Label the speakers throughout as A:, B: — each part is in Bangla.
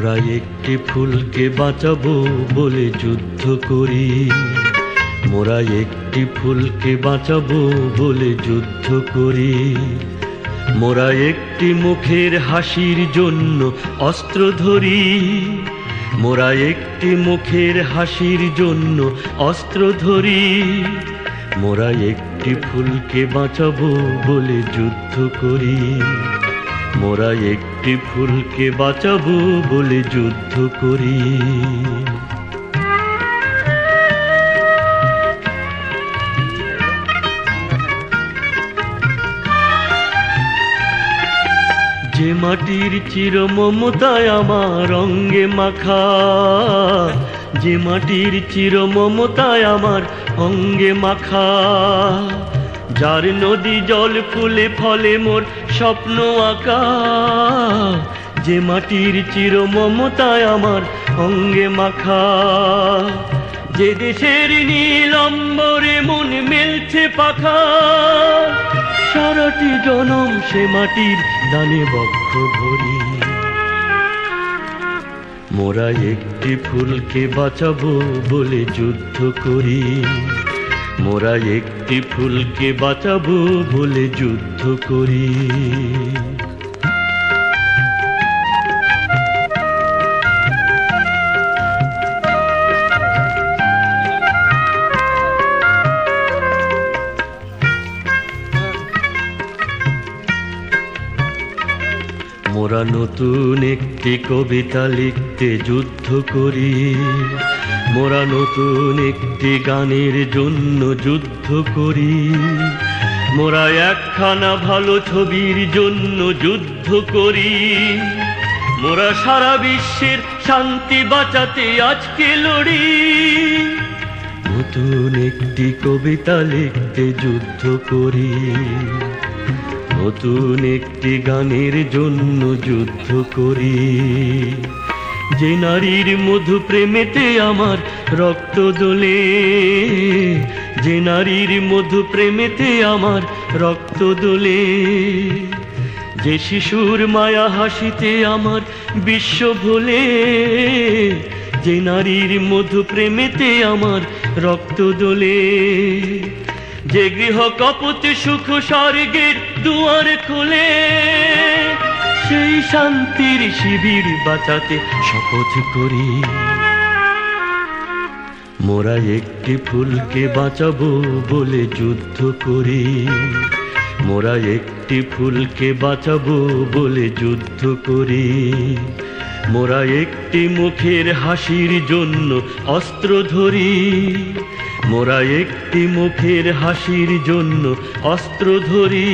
A: মোরা একটি ফুলকে বাঁচাবো বলে যুদ্ধ করি, মোরা একটি ফুলকে বাঁচাবো বলে যুদ্ধ করি। মোরা একটি মুখের হাসির জন্য অস্ত্র ধরি, মোরা একটি মুখের হাসির জন্য অস্ত্র ধরি। মোরা একটি ফুলকে বাঁচাবো বলে যুদ্ধ করি, মোরা একটি ফুলকে বাঁচাবো বলে যুদ্ধ করি। যে মাটির চির মমতায় আমার অঙ্গে মাখা, যে মাটির চির মমতায় আমার অঙ্গে মাখা, যার নদী জল ফুলে ফলে মোর স্বপ্ন আঁকা। যে মাটির চির মমতায় আমার অঙ্গে মাখা, যে দেশের নীল অম্বরে মন মেলছে পাখা। সারাটি জনম সে মাটির দানে বক্ষ ভরি। মোরা একটি ফুলকে বাঁচাবো বলে যুদ্ধ করি, মোরা একটি ফুলকে বাঁচাবো বলে যুদ্ধ করি। মোরা নতুন একটি কবিতা লিখতে যুদ্ধ করি, মোরা নতুন একটি গানের জন্য যুদ্ধ করি। মোরা একখানা ভালো ছবির জন্য যুদ্ধ করি। মোরা সারা বিশ্বের শান্তি বাঁচাতে আজকে লড়ি। নতুন একটি কবিতা লিখতে যুদ্ধ করি, নতুন একটি গানের জন্য যুদ্ধ করি। যে নারীর মধু প্রেমেতে আমার রক্ত দোলে, যে নারীর মধু প্রেমেতে আমার রক্ত দোলে। যে শিশুর মায়া হাসিতে আমার বিশ্ব ভোলে, যে নারীর মধু প্রেমেতে আমার রক্ত দোলে। যে গৃহ কপতে সুখ স্বর্গের দুয়ার খোলে, সেই শান্তির শিবির বাঁচাতে শপথ করি। মোরা একটি ফুলকে বাঁচাবো বলে যুদ্ধ করি, মোরা একটি ফুলকে বাঁচাবো বলে যুদ্ধ করি। মোরা একটি মুখের হাসির জন্য অস্ত্র ধরি, মোরা একটি মুখের হাসির জন্য অস্ত্র ধরি।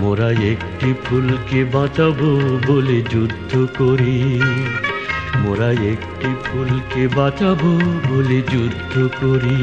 A: মোরা একটি ফুলকে বাঁচাবো বলে যুদ্ধ করি, মোরা একটি ফুলকে বাঁচাবো বলে যুদ্ধ করি।